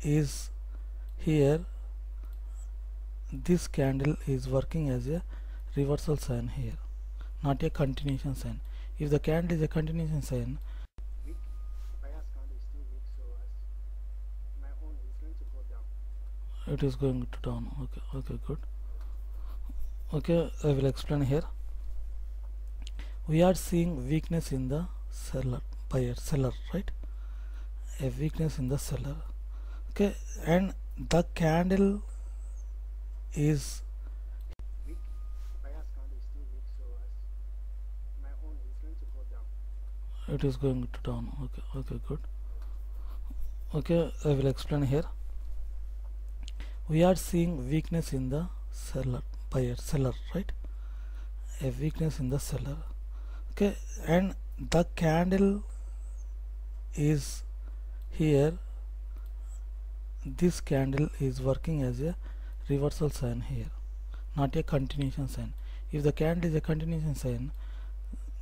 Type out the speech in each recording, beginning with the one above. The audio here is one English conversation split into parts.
is here, this candle is working as a reversal sign here, not a continuation sign. If the candle is a continuation sign, it is going to down. Okay, good. Okay, I will explain here. We are seeing weakness in the seller, right? A weakness in the seller. Okay, and the candle is it is going to down. Okay, good. Okay, I will explain here. We are seeing weakness in the seller, right? A weakness in the seller. Okay, and the candle is here, this candle is working as a reversal sign here, not a continuation sign. If the candle is a continuation sign,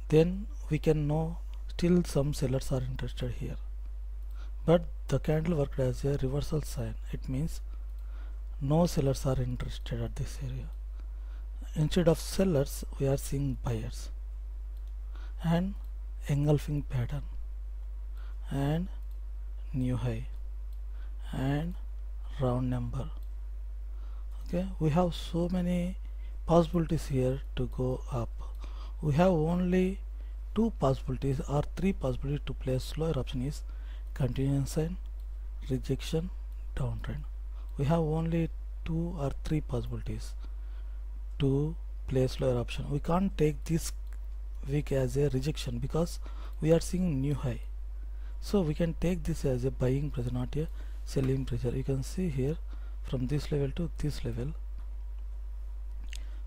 then we can know still some sellers are interested here, but the candle worked as a reversal sign. It means no sellers are interested at this area. Instead of sellers, we are seeing buyers, and engulfing pattern, and new high, and round number. Okay, we have so many possibilities here to go up. We have only two possibilities or three possibilities to place lower option is continuation sign, rejection, downtrend. We have only two or three possibilities to place lower option. We can't take this week as a rejection because we are seeing new high. So we can take this as a buying pressure, not a selling pressure. You can see here from this level to this level.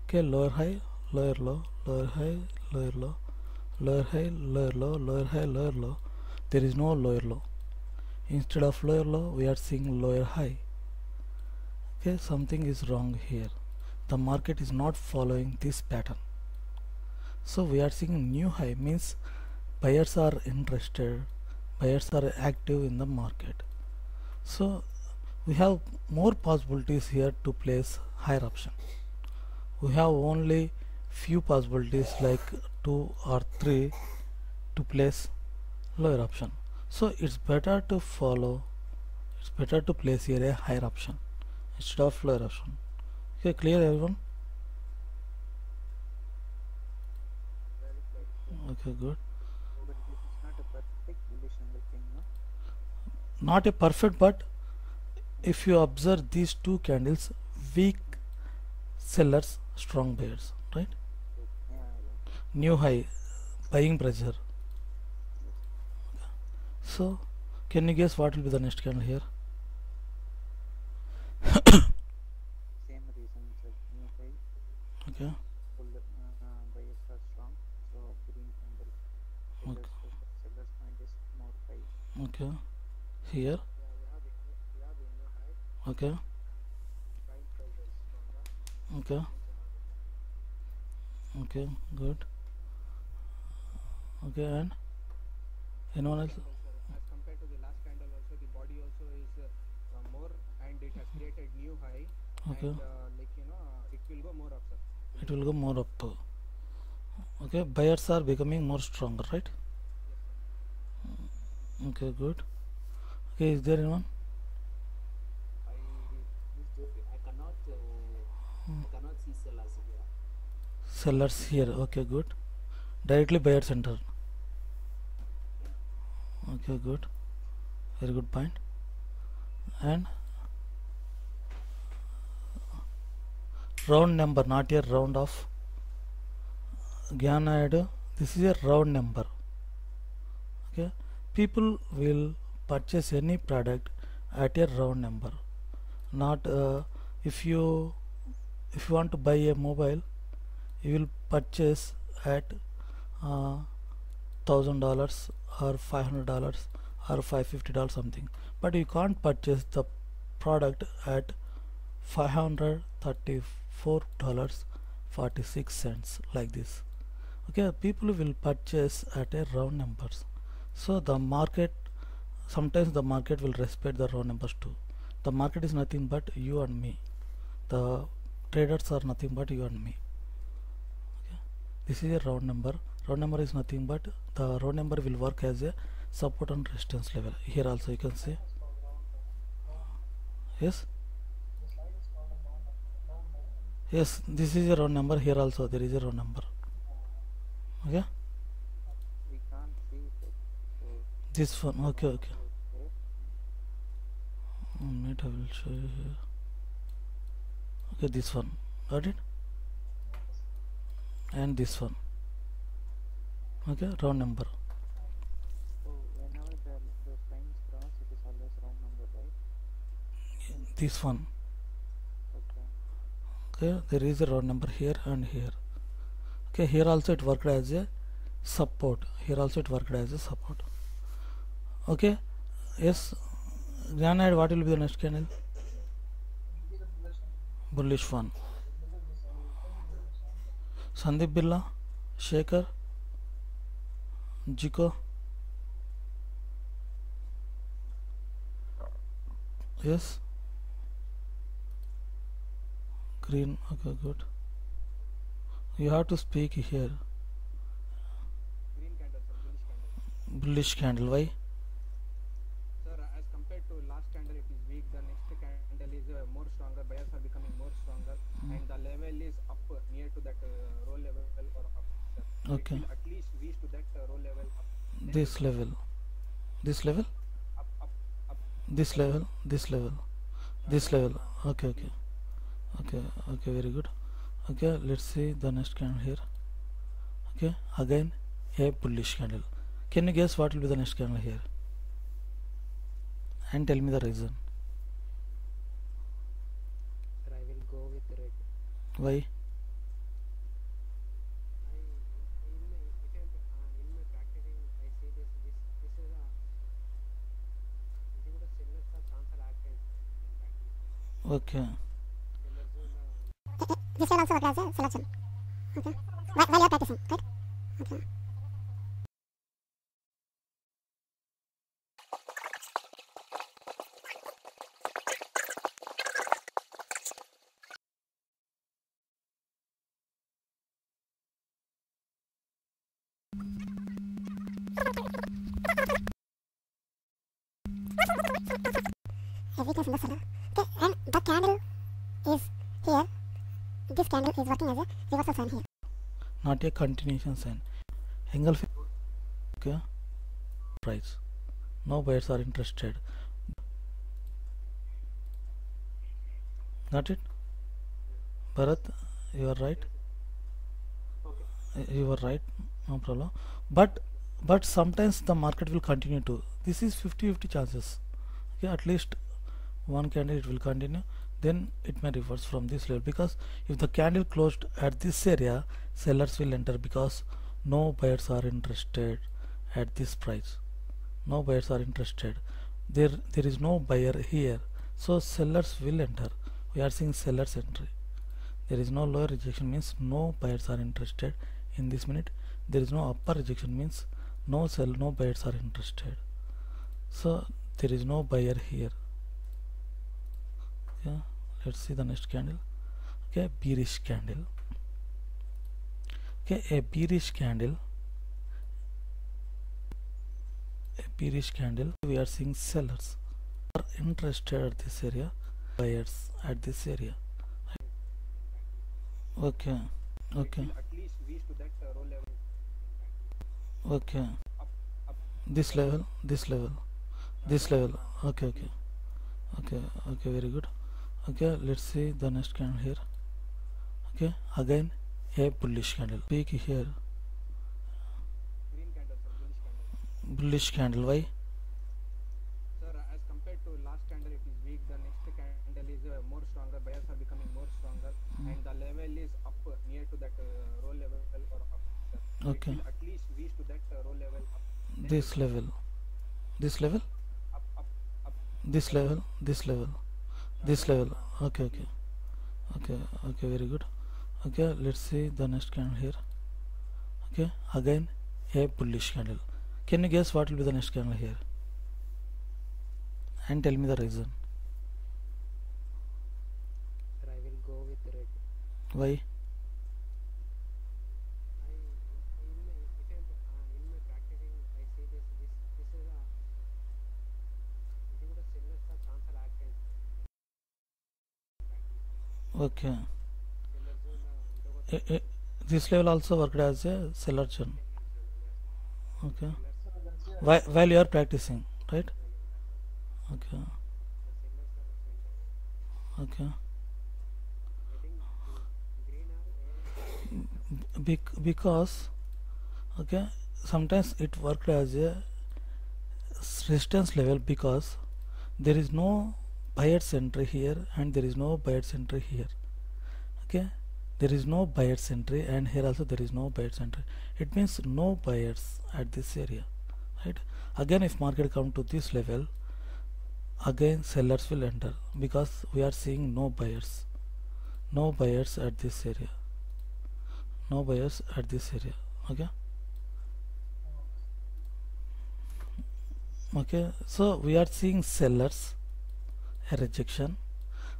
Okay, lower high, lower low, lower high, lower low, lower high, lower low, lower high, lower low. There is no lower low. Instead of lower low, we are seeing lower high. Okay, something is wrong here. The market is not following this pattern. So we are seeing new high, means buyers are interested, buyers are active in the market. So we have more possibilities here to place higher option. We have only few possibilities like 2 or 3 to place lower option. So it's better to place here a higher option instead of lower option. Okay, clear everyone? Okay, good. But this is not a perfect bullish thing, no? Not a perfect, but if you observe these two candles, weak sellers, strong buyers, right? Yeah. New high, buying pressure. So can you guess what will be the next candle here? Same reason, sir. New high. Okay, Buyers are strong, so green candle. Sellers point is more high. okay, here, okay, okay, okay, good. Okay, and anyone else? As compared to the last candle also, the body also is more, and it has created new high. Okay, And it will go more up, sir. it will go more up. Okay, buyers are becoming more stronger, right? Okay, good. Okay, is there anyone? I cannot see sellers here. Sellers here. Okay, good. Directly buyers enter. Okay, good. Very good point. And round number, not a round of Gyanayadu. This is a round number. Okay, people will purchase any product at a round number. Not if you want to buy a mobile, you will purchase at $1,000 or $500 or $550 something, but you can't purchase the product at $534.46 like this. Okay, people will purchase at a round numbers. So the market, sometimes the market will respect the round numbers too. The market is nothing but you and me. The traders are nothing but you and me. Okay. This is a round number. Round number is nothing but the round number will work as a support and resistance level. Here also you can see. Yes. Yes, this is a round number. Here also there is a round number. Okay. We can't see it. So This one. Okay. Okay. okay. Wait, I will show you here. Okay, this one. Got it? And this one. Okay, round number. So whenever those lines cross, it is always round number, right? This one. Okay. Okay, there is a round number here and here. Okay, here also it worked as a support. Here also it worked as a support. Okay. Yes. Granite, what will be the next candle? Bullish one. Sandeep Birla, Shaker, Jico. Yes. Green. Okay, good. You have to speak here. Green candle, sir, bullish candle. Bullish candle. Why? Sir, as compared to last candle, it is weak. The next candle is more stronger. Buyers are becoming more stronger, and the level is up near to that row level or up. Sir. So Okay. it will at least reach to that row level up. Then This level. This level. up. This level. This level. This level. Okay. Okay. Okay. Okay. Very good. Okay. Let's see the next candle here. Okay. Again a bullish candle. Can you guess what will be the next candle here? And tell me the reason. Sir, I will go with red. Why? In my practicing, I see this is a ఇది కూడా sellers are chance active in practice. Okay. Sellers This will also work as a selection. Okay. While you are practicing, right? Okay. A weakness in the seller. Okay, and the candle is here. This candle is working as a reversal sign here. Not a continuation sign. Engulfing. Okay. Price. No buyers are interested. Got it? Bharat, you are right. You are right. No problem. But sometimes the market will continue to. This is 50-50 chances. Okay, at least one candle it will continue. Then it may reverse from this level, because if the candle closed at this area, sellers will enter because no buyers are interested at this price. No buyers are interested. There is no buyer here, so sellers will enter. We are seeing sellers entry. There is no lower rejection, means no buyers are interested in this minute. There is no upper rejection, means no buyers are interested. So there is no buyer here. Okay, let's see the next candle. Okay, bearish candle. Okay, a bearish candle. We are seeing sellers are interested at this area, buyers at this area. Okay. Okay. It will at least reach to that row level. Okay. Up. This level. Okay. Okay. Very good. Okay. Let's see the next candle here. Okay. Again a bullish candle. Peak here. Green candle, sir, bullish candle. Bullish candle. Why? Sir, as compared to last candle, it is weak. The next candle is more stronger. Buyers are becoming more stronger, and the level is up near to that row level or up. Sir. So Okay. it will at least reach to that row level up. Then This level. up. This level. Okay. Very good. Okay. Let's see the next candle here. Okay. Again a bullish candle. Can you guess what will be the next candle here? And tell me the reason. Why? In my practicing I say this is a ఇది కూడా sellers are transfer actions Okay. sellers కూడా This level also worked as a seller churn. Okay. While you are practicing, right? Okay. Okay. Because okay, sometimes it worked as a resistance level because there is no buyer's entry here and there is no buyer's entry here. Okay, there is no buyer's entry and here also there is no buyer's entry. It means no buyers at this area, right? Again, if market come to this level, again sellers will enter because we are seeing no buyers at this area, no buyers at this area. Okay. Okay, so we are seeing sellers, a rejection,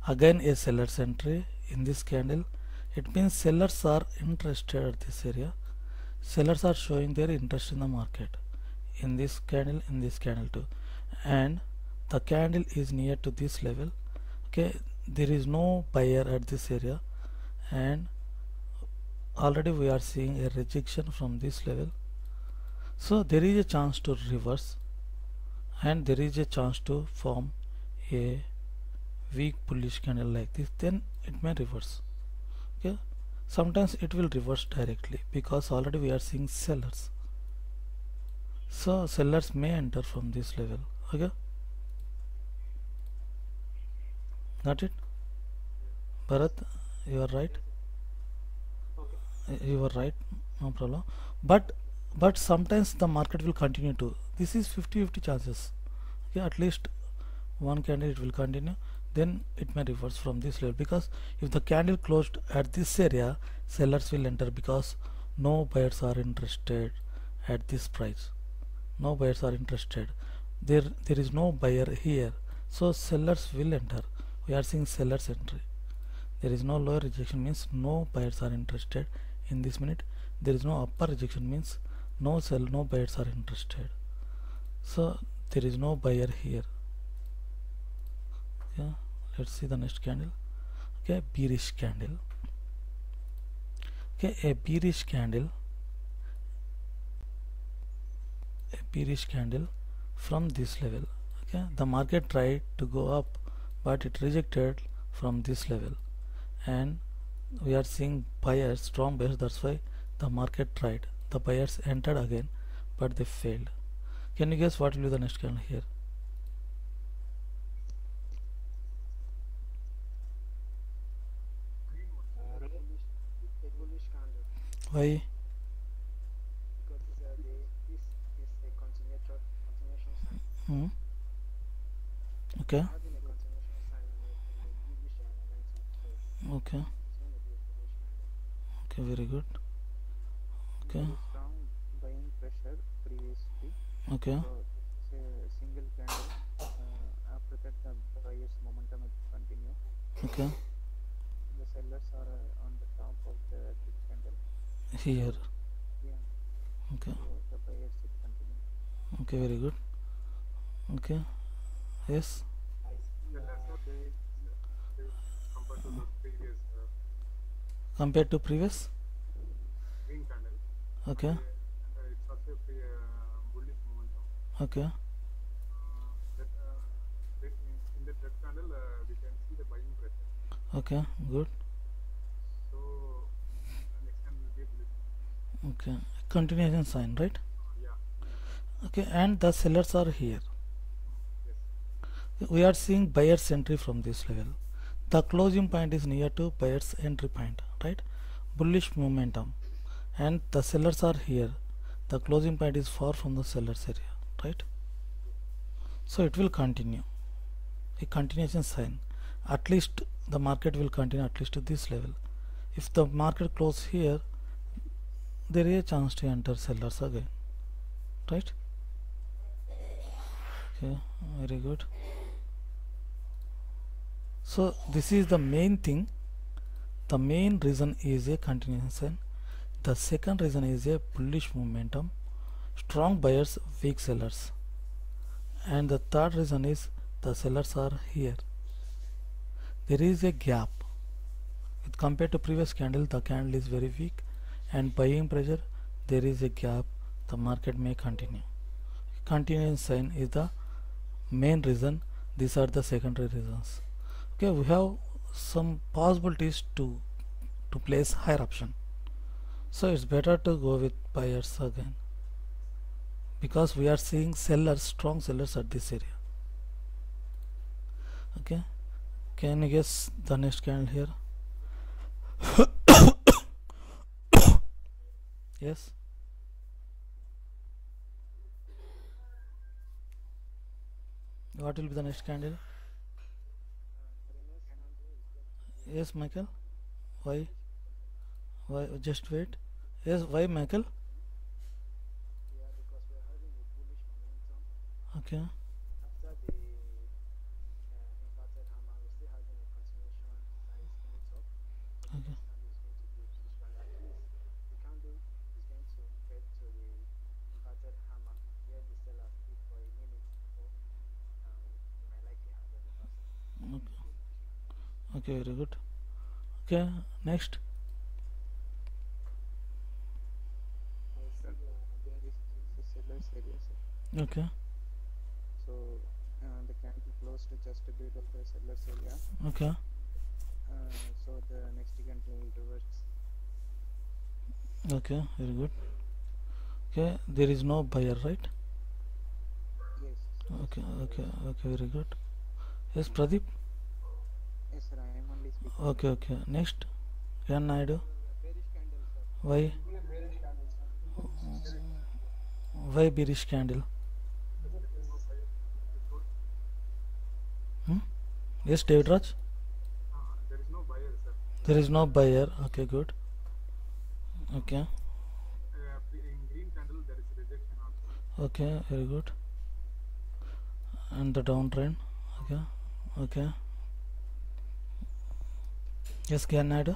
again a seller's entry in this candle. It means sellers are interested at this area. Sellers are showing their interest in the market in this candle too, and the candle is near to this level. Okay, there is no buyer at this area and already we are seeing a rejection from this level. So there is a chance to reverse and there is a chance to form a weak bullish candle like this, then it may reverse. Okay, sometimes it will reverse directly because already we are seeing sellers, so sellers may enter from this level. Okay, got it? Bharat, you are right. You are right, no problem. But sometimes the market will continue to, this is 50-50 chances. Okay, at least one candle it will continue, then it may reverse from this level because if the candle closed at this area, sellers will enter because no buyers are interested at this price. No buyers are interested. There is no buyer here, so sellers will enter. We are seeing sellers entry. There is no lower rejection means no buyers are interested in this minute. There is no upper rejection means no buyers are interested. So there is no buyer here. Yeah, let's see the next candle. Okay, bearish candle. Okay, a bearish candle from this level. Okay, the market tried to go up but it rejected from this level and we are seeing buyers, strong buyers. That's why the market tried, the buyers entered again but they failed. Can you guess what will be the next candle here? bullish candle Why? because this is a continuation sign. Okay. Having a continuation sign and a bullish momentum, so Okay. it's going to be a bullish candle. Okay, very good. Okay. There is strong buying pressure previously, Okay. so it's a single candle. After that, the buyer's momentum will continue. Okay. The sellers are on the top of the big candle. Here. Yeah, Okay. so the buyers will continue. Okay, very good. Okay. Yes. Compared to previous. Green candle. Okay. It's also a bullish momentum. Okay. In the red candle, we can see the buying pressure. Okay. Good. So next candle will be a bullish momentum. Okay. Continuation sign, right? Yeah. Okay. And the sellers are here. Yes. We are seeing buyer's entry from this level. The closing point is near to buyer's entry point, right? Bullish momentum, and the sellers are here. The closing point is far from the sellers area, right? So it will continue, a continuation sign. At least the market will continue at least to this level. If the market close here, there is a chance to enter sellers again, right? Okay, very good. So this is the main thing The main reason is a continuation. The second reason is a bullish momentum, strong buyers, weak sellers. And the third reason is the sellers are here. There is a gap. With compared to previous candle, the candle is very weak, and buying pressure, there is a gap. The market may continue. Continuing sign is the main reason. These are the secondary reasons. Okay, we have some possibilities to place higher option. So it's better to go with buyers again, because we are seeing sellers, strong sellers at this area. Okay, can you guess the next candle here? Yes. What will be the next candle? Yes, Michael. Why? Why? Just wait. Yes, why, Michael? Yeah, because we are having a bullish momentum. Okay. After the inverted hammer, we're still having a continuation that is going up. So the Okay. next candle is going to be a bullish one. At least the candle is going to get to the inverted hammer where the seller stood for a minute before. We might likely have a reversal. Okay. Okay, very good. Okay, next. This is seller's area, sir. Okay. So the candle closed just a bit of the seller's area. Okay. So the next candle will reverse. Okay, very good. Okay, there is no buyer, right? Yes. Okay, okay, okay, very good. Yes, Pradeep. Yes, sir. I am only speaking. Okay, okay. Next, can I do? Bearish candle, sir. Why? Why bearish candle? Yes, David Raj. There is no buyer, sir. There is no buyer. Okay, good. Okay, In green candle, there is rejection also. okay, very good. And the downtrend. Okay, okay. Yes, can I do?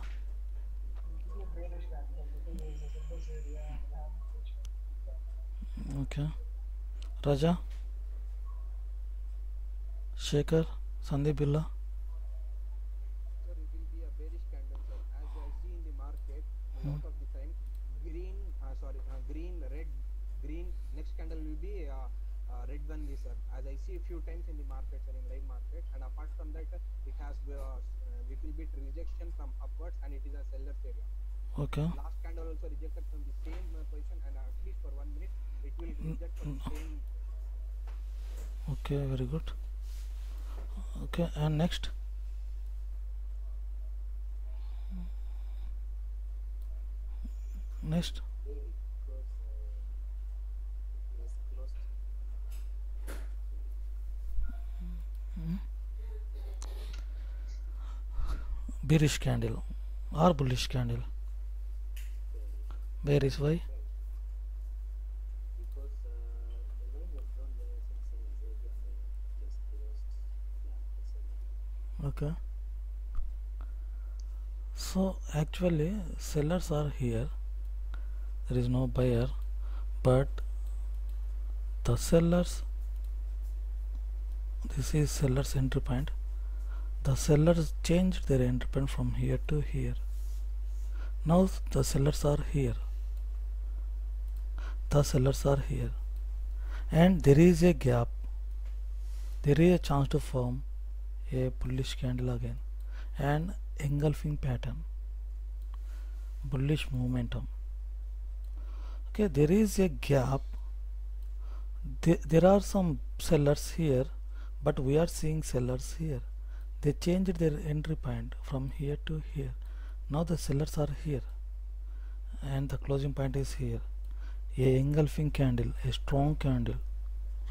Okay. Raja, Shekhar, Sandeep Billa. Sir, it will be a bearish candle, sir. As I see in the market, a lot of the time, green, red, green. Next candle will be red only, sir. As I see a few times in the market, sir, in live market. And apart from that, it has little bit rejection from upwards, and it is a seller's area. Okay, Last candle also rejected from the same position, and at least for 1 minute, it will reject from the same. okay, very good. Okay, and next. Next. Daily, because it was closed. Bearish candle or bullish candle? Bearish, why? Because the line was drawn there as a seller's area and just closed the seller. Okay. So actually sellers are here. There is no buyer, but the sellers, this is seller's entry point. The sellers changed their entry point from here to here. Now the sellers are here. The sellers are here, and there is a gap. There is a chance to form a bullish candle again, and engulfing pattern, bullish momentum. Okay, there is a gap. There are some sellers here, but we are seeing sellers here. They changed their entry point from here to here. Now the sellers are here, and the closing point is here. A engulfing candle, a strong candle,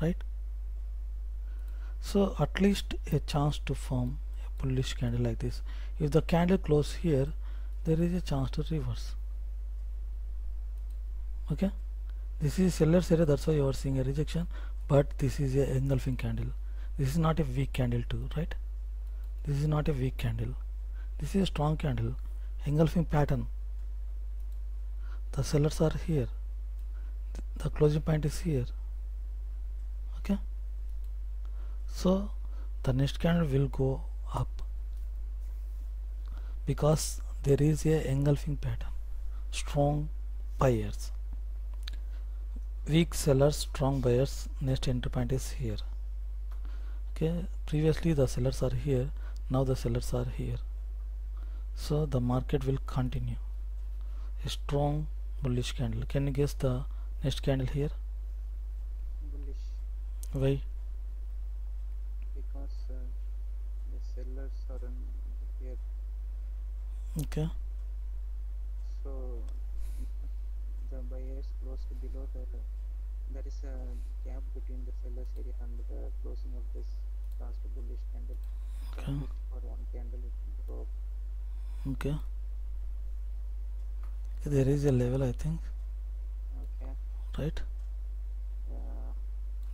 right? So at least a chance to form a bullish candle like this. If the candle close here, there is a chance to reverse. Okay, this is seller's area, that's why you are seeing a rejection, but this is a engulfing candle. This is not a weak candle too, right? This is not a weak candle. This is a strong candle. engulfing pattern. The sellers are here, the closing point is here. Okay, so the next candle will go up because there is a engulfing pattern. Strong buyers, weak sellers, strong buyers. Next entry point is here. Okay, previously the sellers are here, now the sellers are here, so the market will continue a strong bullish candle. Can you guess the next candle here? Bullish, Why? because the sellers are in here, Okay, so the buyers closed below the. There is a gap between the sellers area and the closing of this last bullish candle. So Okay. at least for one candle it will go up. okay. There is a level, I think, Okay. right? Yeah.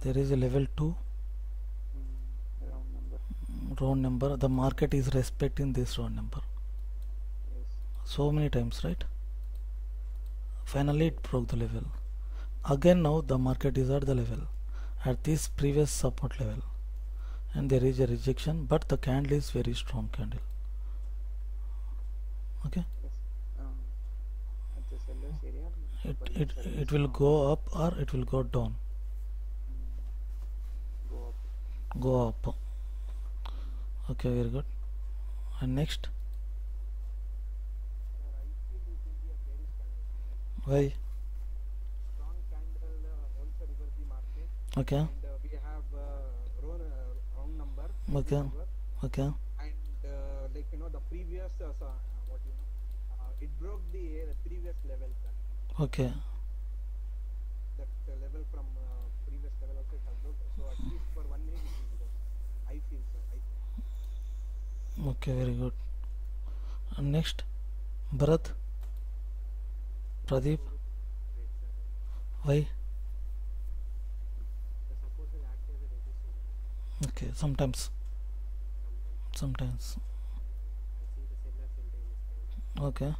There is a level 2 Round number. round number. The market is respecting this round number Yes. so many times, right? Finally it broke the level. Again now the market is at the level, at this previous support level, and there is a rejection, but the candle is very strong candle. Okay, Yes. At the sellers area. it buyers it, are it will strong. go up or it will go down. Go up. Go up. Okay, very good. And next, Sir, I feel this will be a bearish candle. why? Strong candle also reverse the market, Okay, and we have round number. Okay. Silver, okay, and like the previous it broke the previous level, sir. okay, That level from previous level also it has broke. So at least for 1 minute it will reverse. I feel, sir. I feel. okay, very good. And next, Bharat, Pradeep, why? The support will act as a resistance. Okay, sometimes. I see the sellers will do this kind. Okay,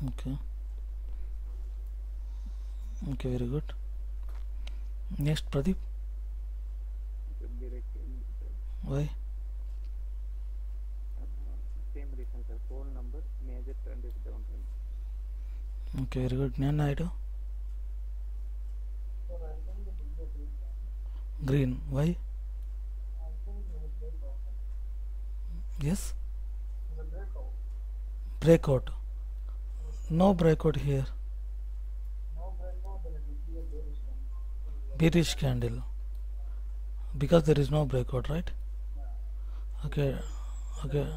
okay, okay, very good. Next, Pradeep, It would be retaining. why? Same reason, sir. Whole number, major trend is downtrend. Okay, very good. Nyan Naidu, green, why? Yes, breakout. No breakout here. Bearish candle, because there is no breakout, right? Okay, okay,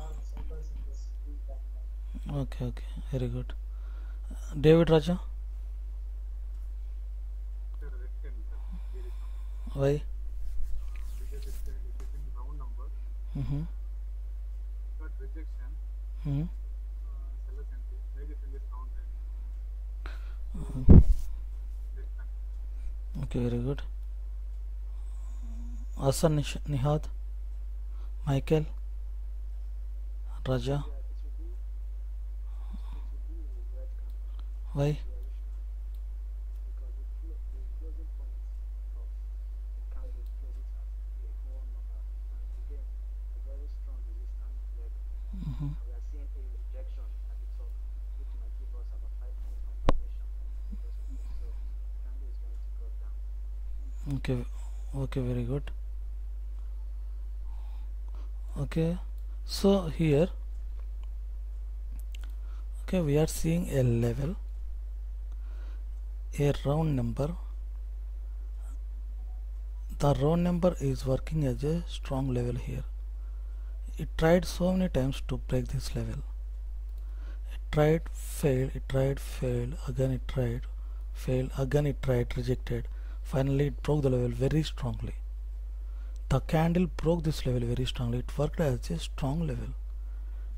okay, very good. David Raja, Sir, red candle, sir. There is some. why? Because it is in round number. Mm-hmm. Got rejection. Mm-hmm. Sellers entry. Maybe in this round time. This time. Okay, very good. Asan Nihad, Michael, Raja, Yeah, it should be red candle. why? Very strong. Because the closing point of the candle closes at a whole number, and again a very strong resistance level. Mm-hmm. And we are seeing a rejection at the top, which might give us about 5 minutes confirmation of this rejection. So the candle is going to go down. Okay, okay, very good. Okay, so here, okay, we are seeing a level, a round number. The round number is working as a strong level here. It tried so many times to break this level. It tried, failed, it tried, failed, again it tried, failed, again it tried, rejected. Finally it broke the level very strongly. The candle broke this level very strongly. It worked as a strong level,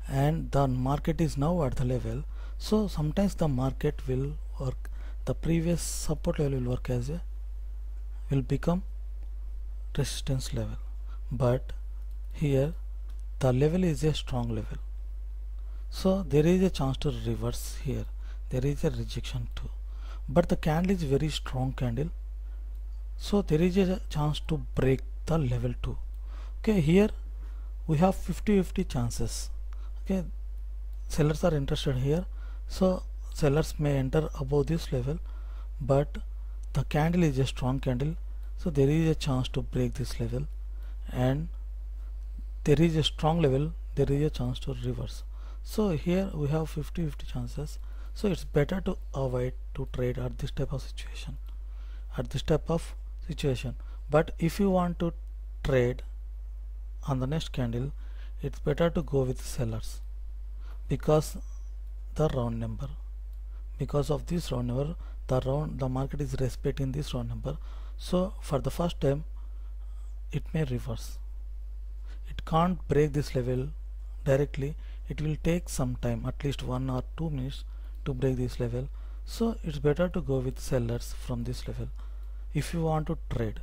and the market is now at the level. So sometimes the market will work, the previous support level will work as a, will become resistance level, but here the level is a strong level, so there is a chance to reverse here. There is a rejection too, but the candle is very strong candle, so there is a chance to break the level 2. Okay, here we have 50-50 chances. Okay, sellers are interested here, so sellers may enter above this level, but the candle is a strong candle, so there is a chance to break this level, and there is a strong level, there is a chance to reverse. So here we have 50-50 chances, so it's better to avoid to trade at this type of situation, but if you want to trade on the next candle, it's better to go with sellers, because the round number, because of this round number, the market is respecting this round number, so for the first time it may reverse. It can't break this level directly, it will take some time, at least 1 or 2 minutes to break this level, so it's better to go with sellers from this level if you want to trade.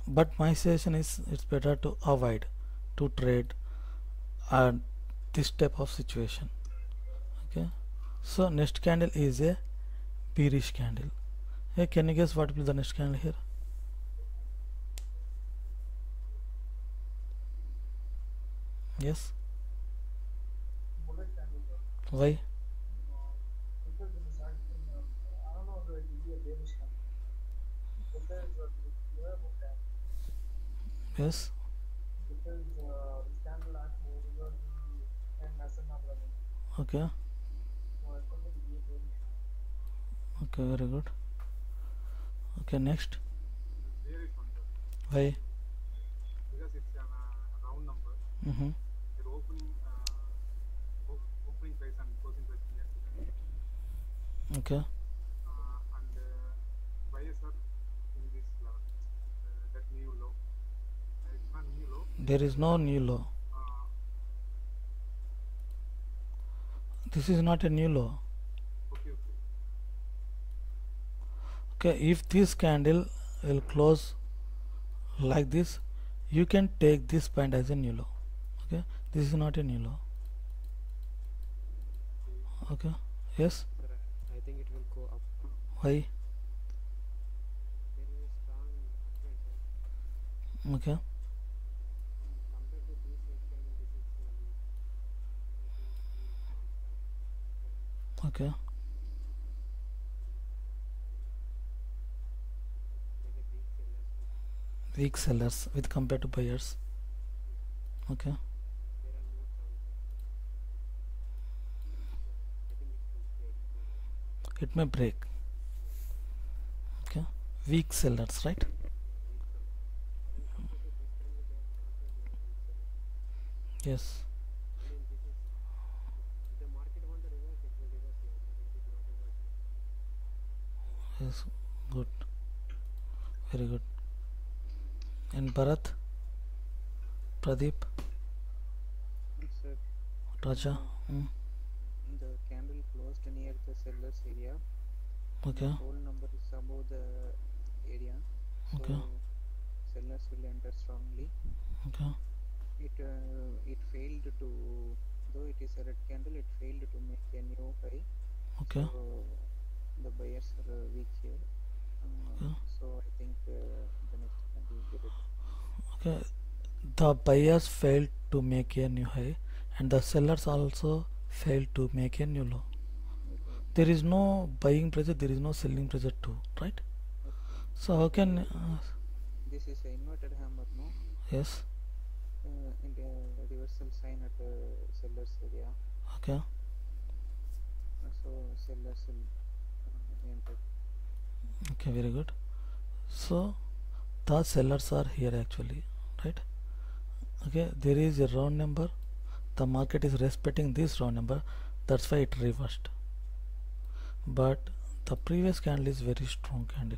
But my suggestion is it's better to avoid to trade at this type of situation. Okay, so next candle is a bearish candle. Hey, can you guess what will be the next candle here? Yes, bullet candle, sir. why? Because in the start, I don't know whether it will be a bearish candle. Because you have a candle. Yes, Because this candle actually reversed and lesson of running. okay, So I think it will be a bearish candle. okay, very good. Okay, next, Bearish one, sir. why? Because it's a round number. Mm-hmm. Their opening price and closing price near to them. Okay, And buyers are in this level. That new low. It's not new low. there is no new low. This is not a new low. Okay. Okay, if this candle will close like this, you can take this point as a new low. Okay, this is not a new low. Okay, yes, Sir, I think it will go up. why? There is a strong uptrend, sir. Okay, Compared to this red candle, this is weak. I think it will bounce back. okay, There's a weak sellers. weak sellers with compared to buyers. Okay, There are no chances. I think it will break. it may break. Okay, weak sellers, right? When compared to this candle, they are also they are weak sellers. Yes, I mean, this is if the market want to reverse, it will reverse here, but it is not reversing. yes, good, very good. And Bharat, Pradeep, Sir, Raja, the candle closed near the sellers area. okay, Whole number is above the area. So Okay. sellers will enter strongly. okay, It failed to, though it is a red candle, it failed to make a new high. okay, So the buyers are weak here. So I think the next candle will be red. okay. The buyers failed to make a new high, and the sellers also failed to make a new low. There is no buying pressure, there is no selling pressure too, right? So how can This is an inverted hammer, no? yes, In the reversal sign at the sellers area. okay, So sellers will enter. okay, very good. So the sellers are here actually, right? Okay, there is a round number, the market is respecting this round number, that's why it reversed. But the previous candle is very strong candle,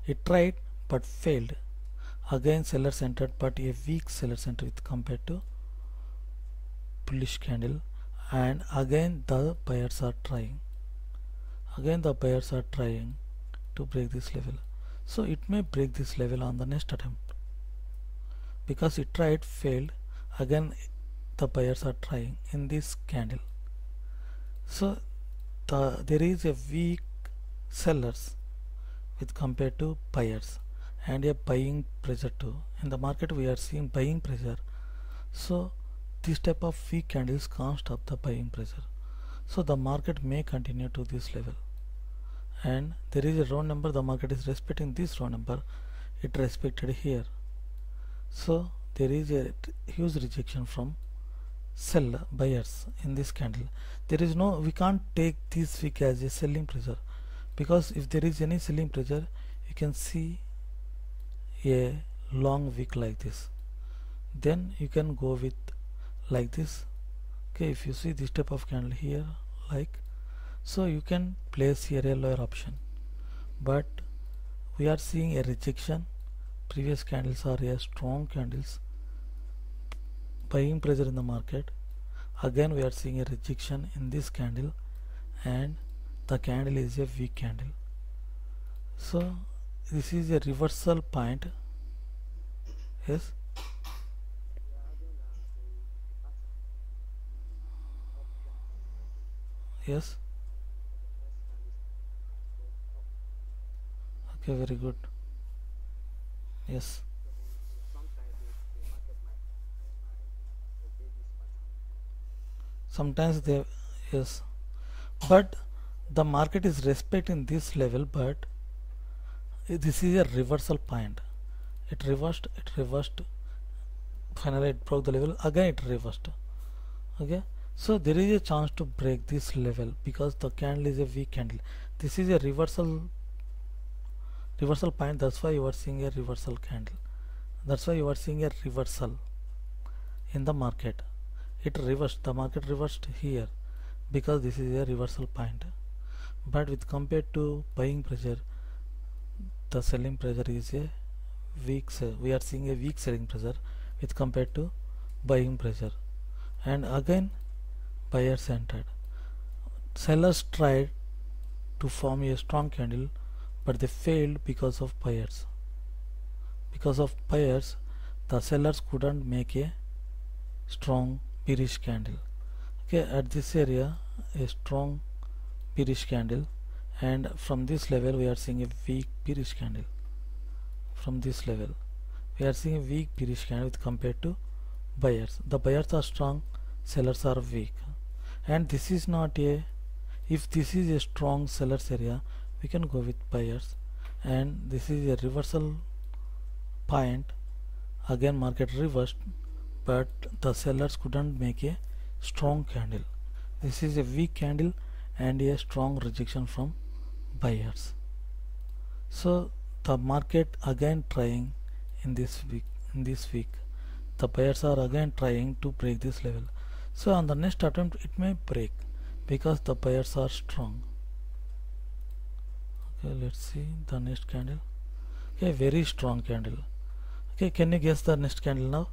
it tried but failed. Again sellers entered, but a weak sellers entered with compared to bullish candle, and again the buyers are trying, to break this level. So it may break this level on the next attempt, because it tried, failed, again the buyers are trying in this candle. So there is a weak sellers with compared to buyers and a buying pressure too. In the market we are seeing buying pressure. So this type of weak candles can't stop the buying pressure. So the market may continue to this level. And there is a round number, the market is respecting this round number, it respected here. So there is a huge rejection from seller buyers in this candle. There is no, we can't take this wick as a selling pressure, because if there is any selling pressure you can see a long wick like this, then you can go with like this. Okay, if you see this type of candle here, like so, you can place here a lower option, but we are seeing a rejection. Previous candles are a strong candles, buying pressure in the market. Again we are seeing a rejection in this candle, and the candle is a weak candle. So this is a reversal point. Yes, yes, okay, very good. Yes, sometimes they, yes, but the market is respecting this level, but this is a reversal point. It reversed, finally it broke the level, again it reversed. Okay, so there is a chance to break this level because the candle is a weak candle. This is a reversal point, that's why you are seeing a reversal candle, that's why you are seeing a reversal in the market. It reversed, the market reversed here because this is a reversal point. But with compared to buying pressure, the selling pressure is a weak, we are seeing a weak selling pressure with compared to buying pressure. And again buyers entered. Sellers tried to form a strong candle, but they failed because of buyers. Because of buyers, the sellers couldn't make a strong bearish candle. Okay, at this area a strong bearish candle, and from this level we are seeing a weak bearish candle. From this level we are seeing a weak bearish candle with compared to buyers. The buyers are strong, sellers are weak, and this is not a, if this is a strong sellers area we can go with buyers, and this is a reversal point. Again market reversed, but the sellers couldn't make a strong candle. This is a weak candle and a strong rejection from buyers. So the market again trying in this week, the buyers are again trying to break this level. So on the next attempt it may break because the buyers are strong. Okay, let's see the next candle. Okay, very strong candle. Okay, can you guess the next candle now?